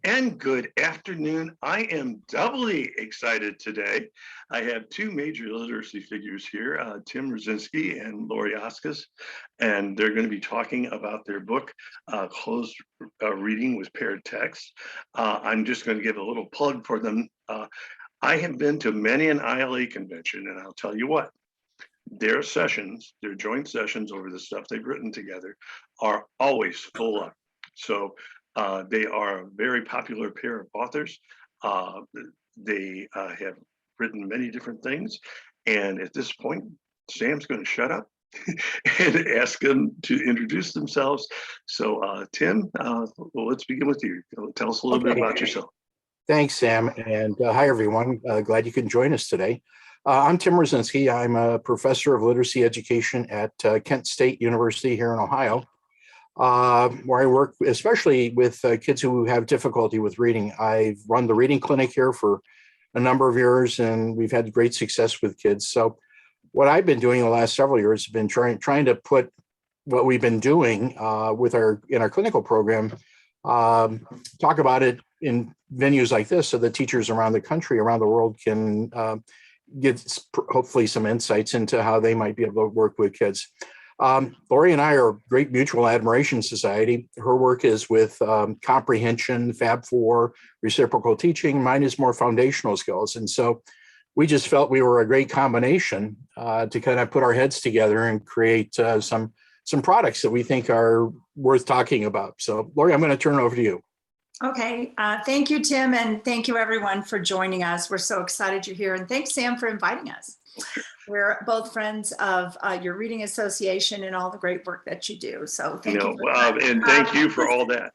and good afternoon. I am doubly excited today. I have two major literacy figures here, Tim Rasinski and Lori Oczkus, and they're going to be talking about their book, Closed Reading with Paired Text. I'm just going to give a little plug for them. I have been to many an ILA convention, and I'll tell you what, their sessions, their joint sessions over the stuff they've written together are always full up. So they are a very popular pair of authors. They have written many different things. And at this point, Sam's going to shut up and ask them to introduce themselves. So Tim, let's begin with you. Tell us a little bit about yourself. Thanks, Sam. And hi, everyone. Glad you can join us today. I'm Tim Rasinski. I'm a professor of literacy education at Kent State University here in Ohio, where I work especially with kids who have difficulty with reading. I've run the reading clinic here for a number of years, and we've had great success with kids. So what I've been doing the last several years has been trying to put what we've been doing in our clinical program, talk about it in venues like this so that teachers around the country, around the world can get hopefully some insights into how they might be able to work with kids. Lori and I are a great mutual admiration society. Her work is with comprehension, Fab4, reciprocal teaching. Mine is more foundational skills. And so we just felt we were a great combination to kind of put our heads together and create some products that we think are worth talking about. So Lori, I'm going to turn it over to you. Okay, thank you, Tim, and thank you everyone for joining us. We're so excited you're here, and thanks, Sam, for inviting us. We're both friends of your reading association and all the great work that you do. So thank you. And thank you for all that.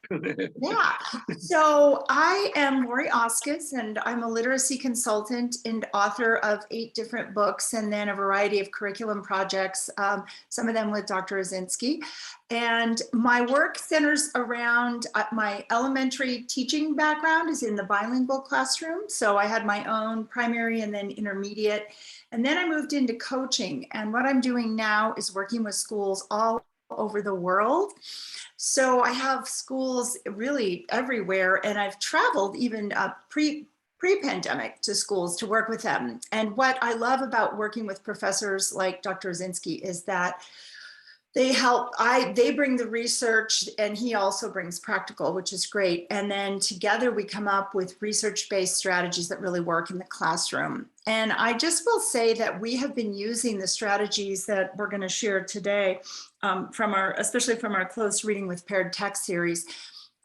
Yeah. So I am Lori Oczkus, and I'm a literacy consultant and author of 8 different books, and then a variety of curriculum projects, some of them with Dr. Rasinski. And my work centers around my elementary teaching background is in the bilingual classroom. So I had my own primary and then intermediate. And then I moved into coaching. And what I'm doing now is working with schools all over the world. So I have schools really everywhere. And I've traveled even pre-pandemic to schools to work with them. And what I love about working with professors like Dr. Rozinski is that they bring the research and he also brings practical, which is great. And then together we come up with research-based strategies that really work in the classroom. And I just will say that we have been using the strategies that we're going to share today especially from our Closed Reading with Paired Text series,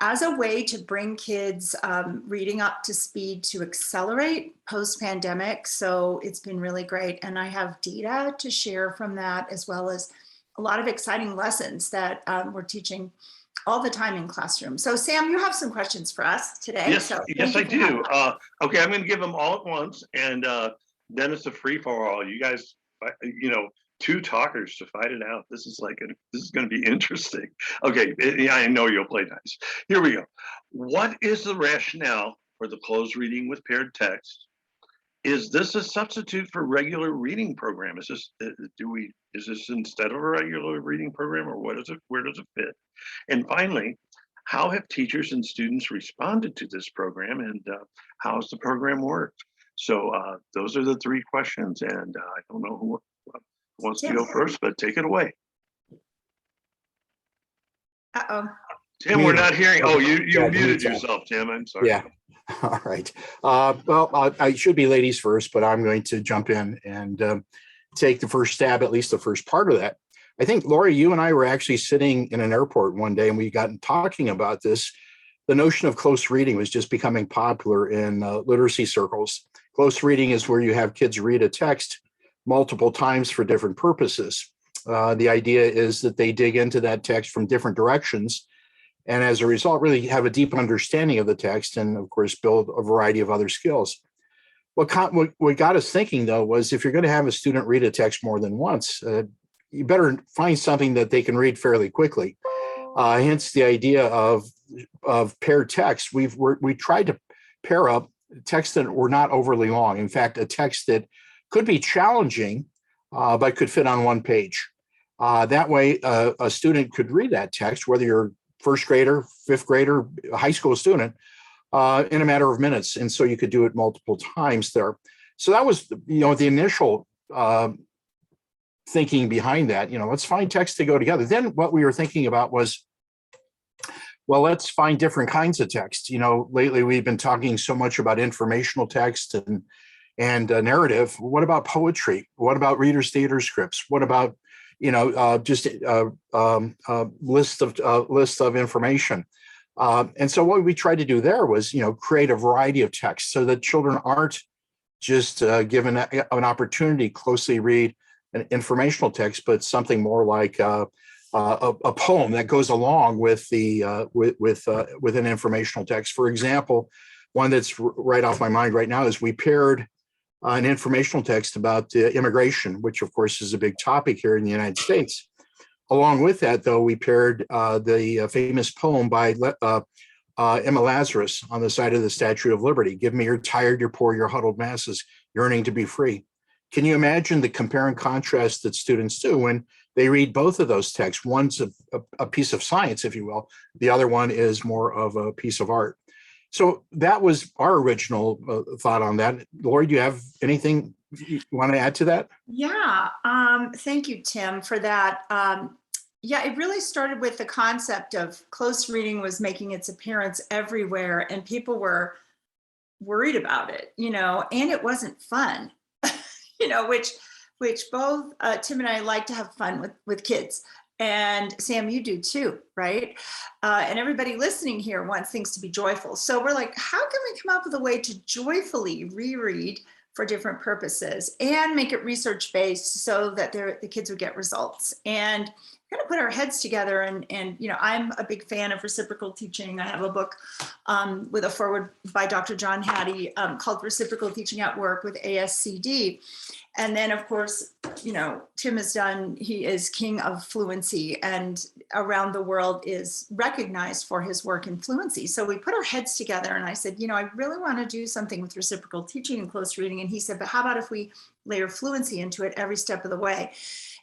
as a way to bring kids reading up to speed to accelerate post-pandemic. So it's been really great. And I have data to share from that, as well as a lot of exciting lessons that we're teaching all the time in classrooms. So Sam, you have some questions for us today. Yes, yes, I do. Okay, I'm going to give them all at once, and then it's a free for all. You guys, 2 talkers to fight it out. This is going to be interesting. Okay, I know you'll play nice. Here we go. What is the rationale for the closed reading with paired text? Is this a substitute for regular reading program? Is this instead of a regular reading program, or where does it fit? And finally, how have teachers and students responded to this program, and how has the program worked? So those are the 3 questions, and I don't know who wants to go first, but take it away. Tim, we're not hearing. Oh, you muted yourself, Tim. I'm sorry. Yeah. All right. Well, I should be ladies first, but I'm going to jump in and take the first stab, at least the first part of that. I think, Lori, you and I were actually sitting in an airport one day, and we got talking about this. The notion of close reading was just becoming popular in literacy circles. Close reading is where you have kids read a text multiple times for different purposes. The idea is that they dig into that text from different directions, and as a result, really have a deep understanding of the text and, of course, build a variety of other skills. What got us thinking, though, was if you're going to have a student read a text more than once, you better find something that they can read fairly quickly. Hence the idea of paired text. We tried to pair up texts that were not overly long. In fact, a text that could be challenging, but could fit on one page. That way, a student could read that text, whether you're first grader, fifth grader, a high school student, in a matter of minutes. And so you could do it multiple times there. So that was, the initial thinking behind that. Let's find texts to go together. Then what we were thinking about was, well, let's find different kinds of text. Lately we've been talking so much about informational text and narrative. What about poetry? What about Reader's Theater scripts? What about just list of information? And so what we tried to do there was create a variety of texts so that children aren't just given an opportunity to closely read an informational text, but something more like a poem that goes along with the with an informational text. For example, one that's right off my mind right now is we paired an informational text about immigration, which of course is a big topic here in the United States. Along with that, though, we paired the famous poem by Emma Lazarus on the side of the Statue of Liberty. Give me your tired, your poor, your huddled masses, yearning to be free. Can you imagine the compare and contrast that students do when they read both of those texts? One's a piece of science, if you will. The other one is more of a piece of art. So that was our original thought on that. Lori, do you have anything you want to add to that? Yeah, thank you, Tim, for that. Yeah, it really started with the concept of close reading was making its appearance everywhere, and people were worried about it, and it wasn't fun, which both Tim and I like to have fun with kids. And Sam, you do too, right? And everybody listening here wants things to be joyful. So we're like, how can we come up with a way to joyfully reread for different purposes and make it research-based so that the kids would get results? And kind of put our heads together, and I'm a big fan of reciprocal teaching. I have a book with a foreword by Dr. John Hattie called Reciprocal Teaching at Work with ASCD. And then, of course, Tim he is king of fluency, and around the world is recognized for his work in fluency. So we put our heads together, and I said, I really want to do something with reciprocal teaching and close reading. And he said, but how about if we layer fluency into it every step of the way?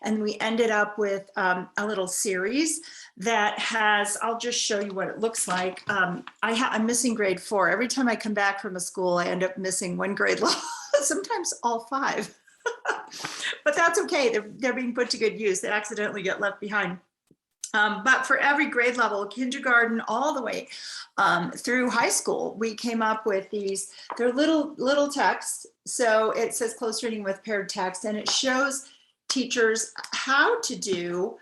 And we ended up with a little series that has, I'll just show you what it looks like. I'm missing grade 4. Every time I come back from a school, I end up missing one grade level, sometimes all 5. But that's okay. They're being put to good use. They accidentally get left behind. But for every grade level, kindergarten all the way through high school, we came up with these. They're little texts. So it says close reading with paired text, and it shows teachers how to do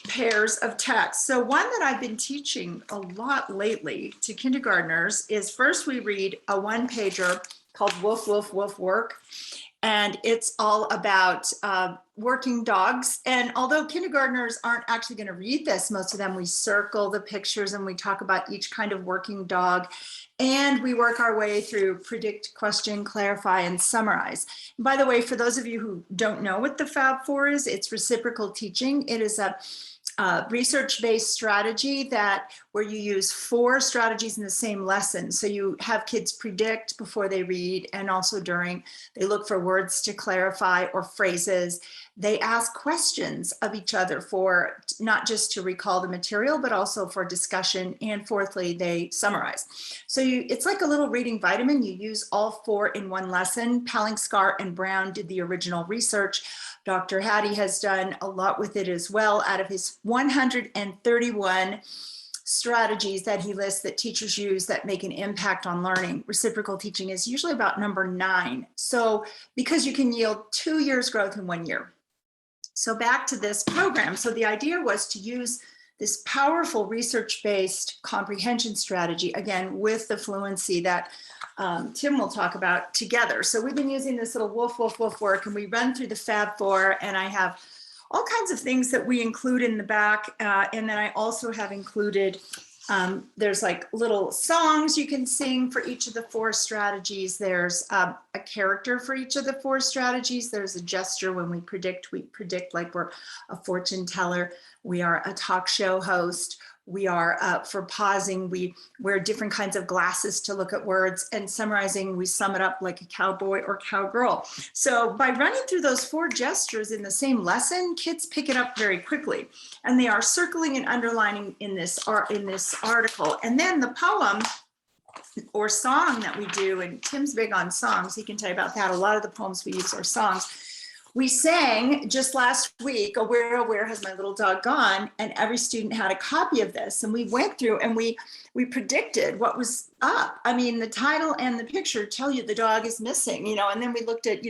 pairs of text. So one that I've been teaching a lot lately to kindergartners is first we read a one-pager called Woof, Woof, Woof, Work. And it's all about working dogs. And although kindergartners aren't actually going to read this, most of them, we circle the pictures and we talk about each kind of working dog. And we work our way through predict, question, clarify, and summarize. And by the way, for those of you who don't know what the Fab 4 is, it's reciprocal teaching. It is a research-based strategy where you use 4 strategies in the same lesson. So you have kids predict before they read, and also during. They look for words to clarify or phrases. They ask questions of each other for not just to recall the material, but also for discussion. And fourthly, they summarize. So it's like a little reading vitamin. You use all 4 in one lesson. Pallingscott and Brown did the original research. Dr. Hattie has done a lot with it as well. Out of his 131 strategies that he lists that teachers use that make an impact on learning, reciprocal teaching is usually about number 9. So because you can yield 2 years growth in 1 year. So back to this program. So the idea was to use this powerful research-based comprehension strategy, again, with the fluency that Tim will talk about together. So we've been using this little woof, woof, woof work, and we run through the Fab 4, and I have all kinds of things that we include in the back. And then I also have included, there's like little songs you can sing for each of the 4 strategies. There's a character for each of the 4 strategies. There's a gesture when we predict like we're a fortune teller. We are a talk show host. We are, for pausing, we wear different kinds of glasses to look at words, and summarizing, we sum it up like a cowboy or cowgirl. So by running through those 4 gestures in the same lesson, kids pick it up very quickly. And they are circling and underlining in this article. And then the poem or song that we do, and Tim's big on songs. He can tell you about that. A lot of the poems we use are songs. We sang just last week, Where Has My Little Dog Gone? And every student had a copy of this. And we went through and we predicted what was up. I mean, the title and the picture tell you the dog is missing, and then we looked at,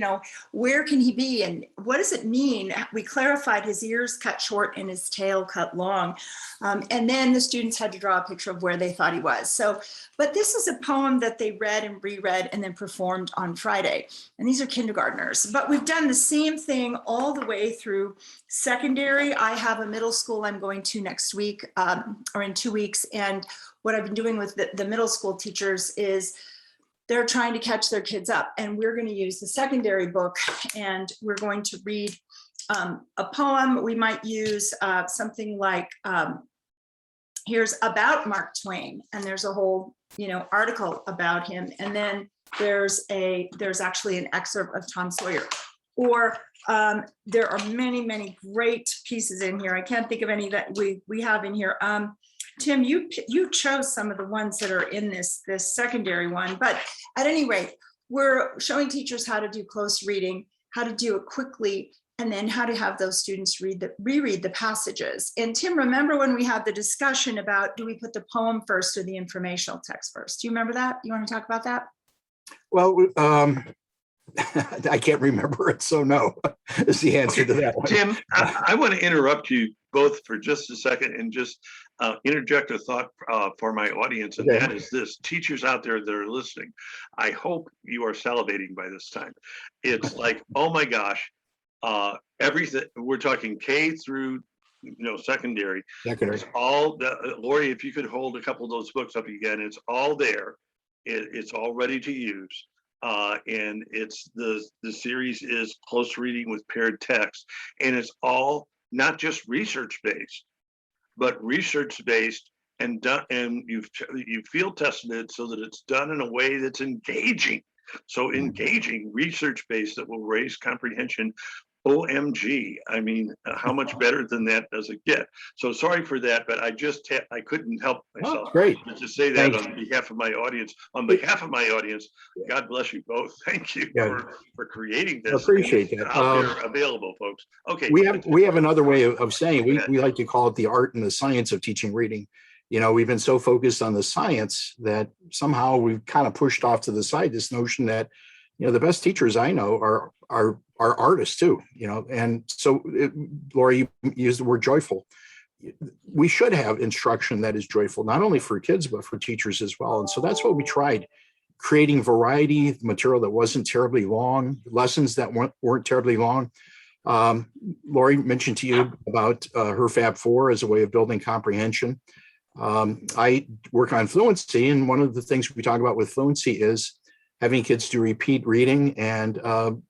where can he be and what does it mean? We clarified his ears cut short and his tail cut long. And then the students had to draw a picture of where they thought he was. So, but this is a poem that they read and reread and then performed on Friday. And these are kindergartners, but we've done the same thing all the way through secondary. I have a middle school I'm going to next week or in 2 weeks. And what I've been doing with the middle school teachers is they're trying to catch their kids up. And we're going to use the secondary book and we're going to read a poem. We might use something like, here's about Mark Twain, and there's a whole, article about him. And then there's actually an excerpt of Tom Sawyer. Or there are many, many great pieces in here. I can't think of any that we have in here. Tim, you chose some of the ones that are in this secondary one, but at any rate, we're showing teachers how to do close reading, how to do it quickly, and then how to have those students reread the passages. And Tim, remember when we had the discussion about, do we put the poem first or the informational text first? Do you remember that? You want to talk about that? Well, I can't remember it, so no is the answer to that one. Tim, I want to interrupt you both for just a second and just interject a thought for my audience, and that is this. Teachers out there that are listening, I hope you are salivating by this time. It's like, oh my gosh, everything, we're talking K through secondary. It's all Lori, if you could hold a couple of those books up again, it's all there. It's all ready to use. And it's the series is close reading with paired text, and it's all not just research based, but research based and done, and you field tested it so that it's done in a way that's engaging. So engaging, research based, that will raise comprehension. OMG, I mean, how much better than that does it get? So sorry for that, but I just I couldn't help myself to say that. Thanks. On behalf of my audience. On behalf of my audience, God bless you both. Thank you for creating this. I appreciate that. Out there available, folks. Okay. We have another way of saying we like to call it the art and the science of teaching reading. We've been so focused on the science that somehow we've kind of pushed off to the side this notion that the best teachers I know are artists too, and so Laura, you used the word joyful. We should have instruction that is joyful, not only for kids, but for teachers as well. And so that's what we tried, creating variety, material that wasn't terribly long, lessons that weren't terribly long. Lori mentioned to you about her Fab Four as a way of building comprehension. I work on fluency, and one of the things we talk about with fluency is having kids do repeat reading and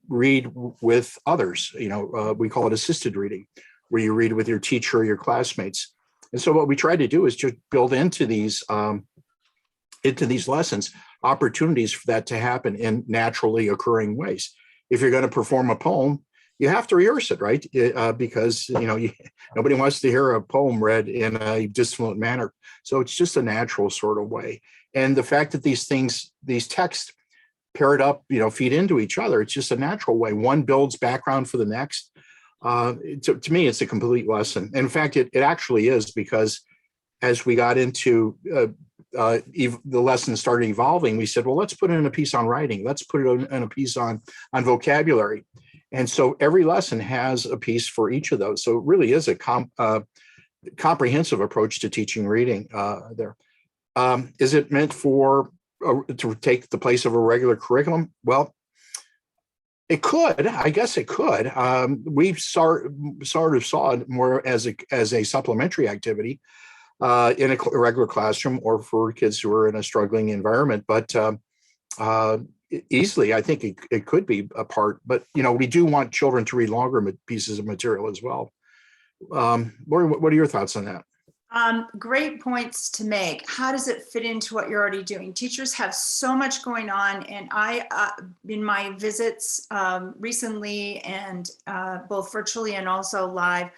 read with others. We call it assisted reading, where you read with your teacher or your classmates. And so what we try to do is just build into these lessons opportunities for that to happen in naturally occurring ways. If you're going to perform a poem, you have to rehearse it, right? Because nobody wants to hear a poem read in a dissonant manner. So it's just a natural sort of way. And the fact that these texts paired up, feed into each other, it's just a natural way. One builds background for the next. To me, it's a complete lesson. In fact, it actually is, because as we got into the lesson started evolving, we said, well, let's put in a piece on writing. Let's put it in a piece on vocabulary. And so every lesson has a piece for each of those. So it really is a comprehensive approach to teaching reading there. Is it meant to take the place of a regular curriculum? Well, it could. I guess it could. We sort of saw it more as a supplementary activity in a regular classroom or for kids who are in a struggling environment. But easily, I think it could be a part. But we do want children to read longer pieces of material as well. Lori, what are your thoughts on that? Great points to make. How does it fit into what you're already doing? Teachers have so much going on, and I, in my visits recently, and both virtually and also live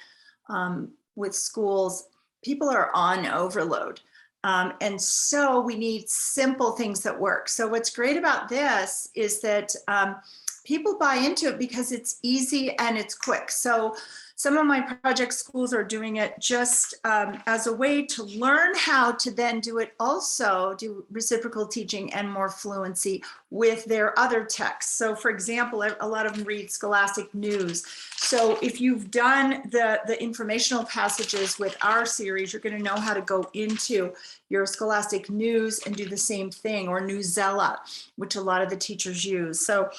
with schools, people are on overload. And so we need simple things that work. So what's great about this is that people buy into it because it's easy and it's quick. So some of my project schools are doing it just as a way to learn how to then do it, also do reciprocal teaching and more fluency with their other texts. So for example, a lot of them read Scholastic News. So if you've done the informational passages with our series, you're going to know how to go into your Scholastic News and do the same thing, or Newsella, which a lot of the teachers use. So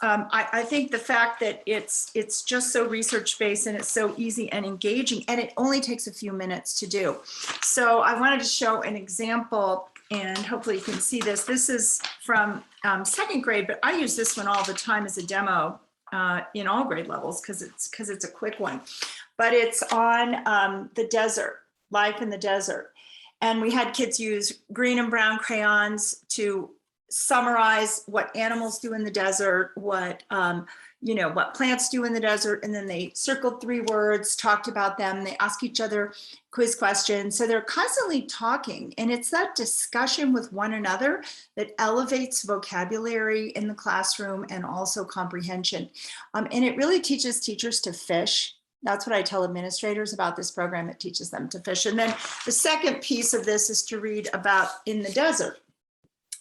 I think the fact that it's just so research-based and it's so easy and engaging, and it only takes a few minutes to do. So I wanted to show an example, and hopefully you can see this. This is from second grade, but I use this one all the time as a demo in all grade levels because it's a quick one. But it's on the desert, life in the desert. And we had kids use green and brown crayons to summarize what animals do in the desert, what what plants do in the desert, and then they circled 3 words, talked about them. They ask each other quiz questions. So they're constantly talking, and it's that discussion with one another that elevates vocabulary in the classroom and also comprehension. And it really teaches teachers to fish. That's what I tell administrators about this program. It teaches them to fish. And then the second piece of this is to read about in the desert,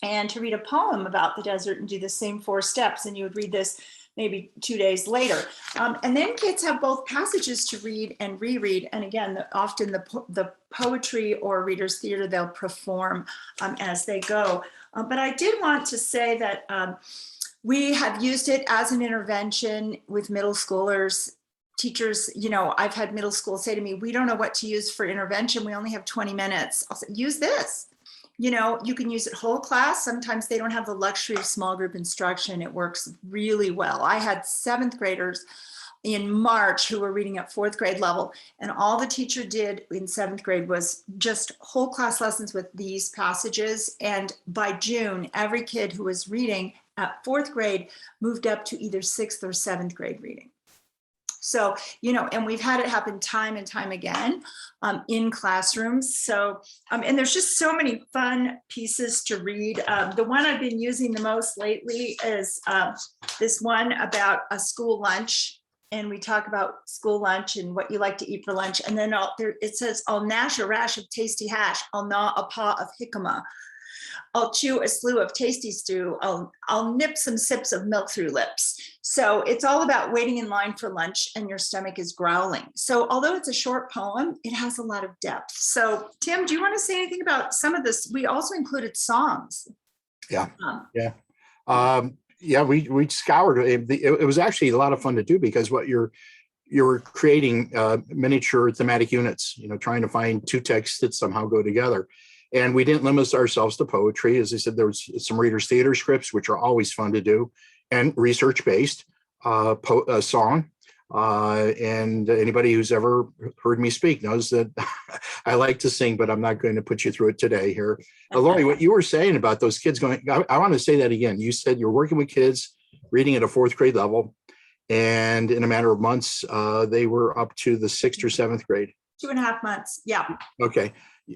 and to read a poem about the desert and do the same 4 steps. And you would read this maybe 2 days later. And then kids have both passages to read and reread. And again, often the poetry or reader's theater, they'll perform as they go. But I did want to say that we have used it as an intervention with middle schoolers. Teachers, I've had middle school say to me, we don't know what to use for intervention. We only have 20 minutes. I'll say, use this. You can use it whole class. Sometimes they don't have the luxury of small group instruction. It works really well. I had 7th graders in March who were reading at 4th grade level, and all the teacher did in 7th grade was just whole class lessons with these passages. And by June, every kid who was reading at 4th grade moved up to either 6th or 7th grade reading. So, and we've had it happen time and time again in classrooms. So, and there's just so many fun pieces to read. The one I've been using the most lately is this one about a school lunch. And we talk about school lunch and what you like to eat for lunch. And then it says, I'll gnash a rash of tasty hash. I'll gnaw a paw of jicama. I'll chew a slew of tasty stew. I'll nip some sips of milk through lips. So it's all about waiting in line for lunch and your stomach is growling. So although it's a short poem, it has a lot of depth. So Tim, do you want to say anything about some of this? We also included songs. Yeah. We scoured it. It was actually a lot of fun to do because what you're creating miniature thematic units, trying to find 2 texts that somehow go together. And we didn't limit ourselves to poetry. As I said, there was some readers' theater scripts, which are always fun to do, and research-based song. And anybody who's ever heard me speak knows that I like to sing, but I'm not going to put you through it today here. Lori, what you were saying about those kids going, I want to say that again. You said you're working with kids reading at a 4th grade level, and in a matter of months, they were up to the 6th or 7th grade. 2.5 months. Yeah. Okay.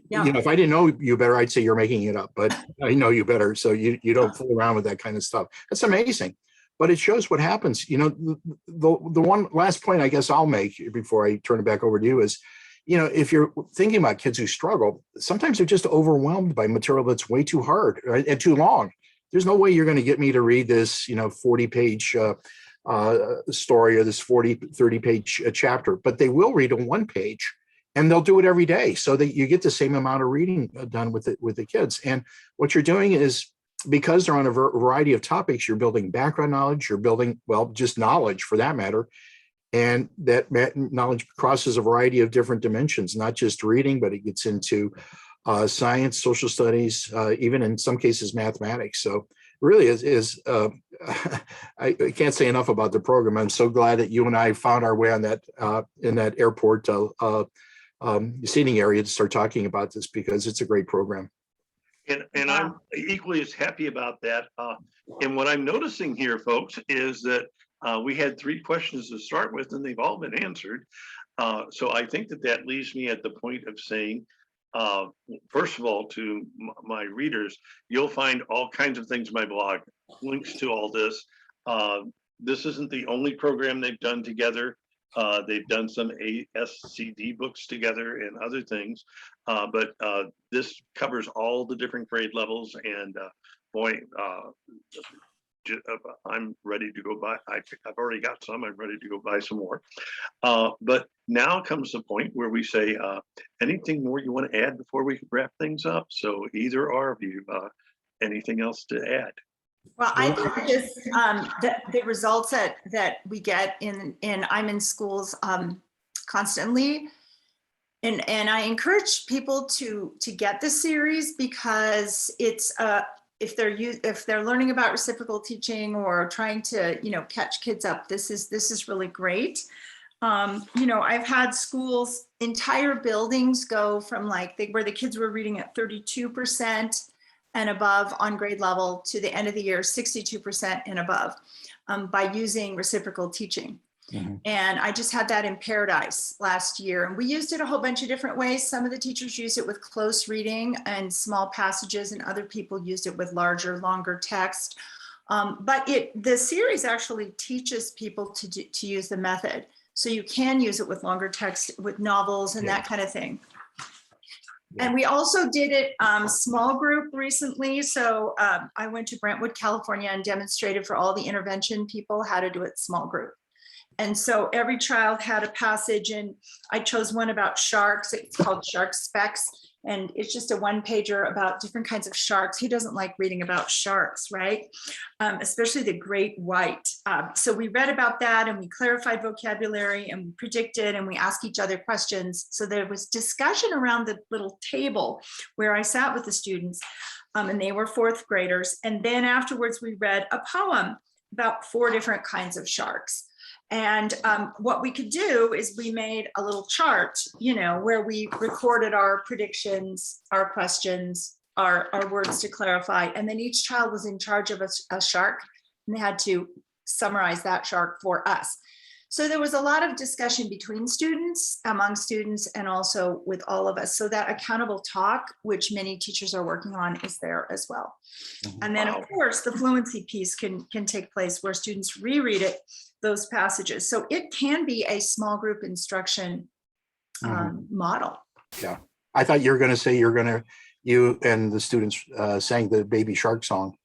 Yeah. If I didn't know you better, I'd say you're making it up, but I know you better. So you don't fool around with that kind of stuff. That's amazing. But it shows what happens. The one last point I guess I'll make before I turn it back over to you is, if you're thinking about kids who struggle, sometimes they're just overwhelmed by material that's way too hard, right, and too long. There's no way you're going to get me to read this, 40-page story or this 30-page chapter, but they will read a 1-page. And they'll do it every day so that you get the same amount of reading done with the kids. And what you're doing is, because they're on a variety of topics, you're building background knowledge, you're building, just knowledge for that matter. And that knowledge crosses a variety of different dimensions, not just reading, but it gets into science, social studies, even in some cases, mathematics. So really is I can't say enough about the program. I'm so glad that you and I found our way on that in that airport seating area to start talking about this, because it's a great program. And I'm equally as happy about that. And what I'm noticing here, folks, is that we had 3 questions to start with, and they've all been answered. So I think that leaves me at the point of saying, first of all, to my readers, you'll find all kinds of things in my blog, links to all this. This isn't the only program they've done together. They've done some ASCD books together and other things, but this covers all the different grade levels. And boy, I'm ready to go buy. I've already got some. I'm ready to go buy some more. But now comes the point where we say, anything more you want to add before we wrap things up? So either or of you, anything else to add? Well, I think just the results that we get in I'm in schools constantly, and I encourage people to get this series, because it's if they're learning about reciprocal teaching or trying to catch kids up, this is really great. I've had schools, entire buildings go from where the kids were reading at 32% and above on grade level to the end of the year 62% and above by using reciprocal teaching. Mm-hmm. And I just had that in Paradise last year, and we used it a whole bunch of different ways. Some of the teachers used it with close reading and small passages, and other people used it with longer text. But the series actually teaches people to use the method, so you can use it with longer text, with novels and that kind of thing. And we also did it small group recently. So I went to Brentwood, California, and demonstrated for all the intervention people how to do it small group. And so every child had a passage, and I chose one about sharks. It's called Shark Specs. And it's just a one-pager about different kinds of sharks. Who doesn't like reading about sharks, right? Especially the great white. So we read about that, and we clarified vocabulary, and we predicted, and we asked each other questions. So there was discussion around the little table where I sat with the students, and they were fourth graders. And then afterwards, we read a poem about 4 different kinds of sharks. And what we could do is we made a little chart, where we recorded our predictions, our questions, our words to clarify. And then each child was in charge of a shark, and they had to summarize that shark for us. So there was a lot of discussion between students, among students, and also with all of us. So that accountable talk, which many teachers are working on, is there as well. And then, of course, the fluency piece can take place where students reread it, those passages. So it can be a small group instruction model. Yeah. I thought you were going to say you and the students sang the Baby Shark song.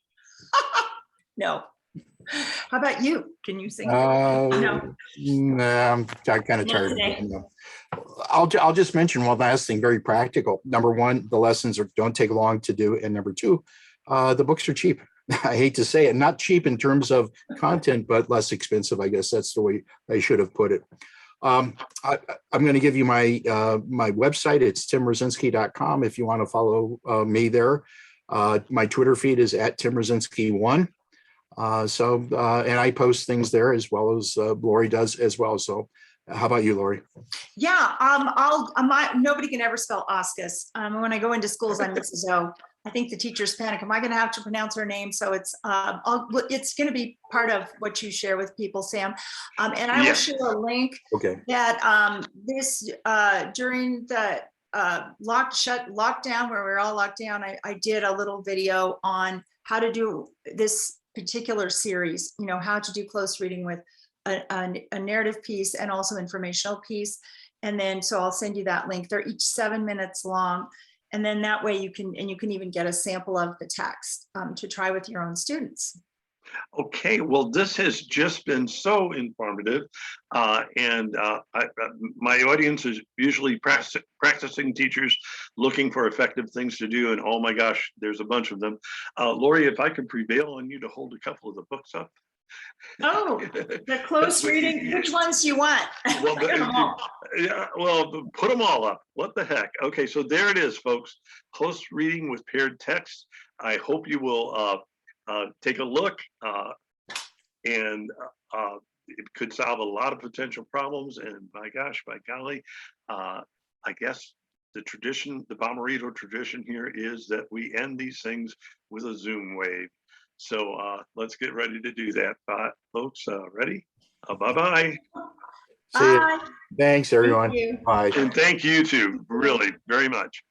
No. How about you? Can you sing? No. Nah, I'm kind of tired of it. I'll just mention one last thing, very practical. Number one, the lessons don't take long to do. And number two, the books are cheap. I hate to say it, not cheap in terms of content, but less expensive. I guess that's the way I should have put it. I'm going to give you my website. It's timrozinski.com if you want to follow me there. My Twitter feed is @timrozinski1. And I post things there as well as Lori does as well. So how about you, Lori? Yeah, nobody can ever spell Oczkus. When I go into schools, I'm Mrs. O. I think the teachers panic. Am I going to have to pronounce her name? So it's going to be part of what you share with people, Sam. And I will share a link that during the lockdown, where we were all locked down, I did a little video on how to do this particular series, how to do close reading with a narrative piece and also informational piece. And then, so I'll send you that link. They're each 7 minutes long. And then that way you can even get a sample of the text to try with your own students. Okay, well, this has just been so informative. My audience is usually practicing teachers looking for effective things to do. And oh my gosh, there's a bunch of them. Lori, if I could prevail on you to hold a couple of the books up. Oh, the close reading, which ones you want? Well, put them all up. What the heck? Okay, so there it is, folks. Close reading with paired text. I hope you will take a look, and it could solve a lot of potential problems. And by gosh, by golly, I guess the Bomarito tradition here is that we end these things with a Zoom wave. So let's get ready to do that. Folks, ready? Bye-bye. See you. Thanks, everyone. Thank you. Bye. And thank you too, really, very much.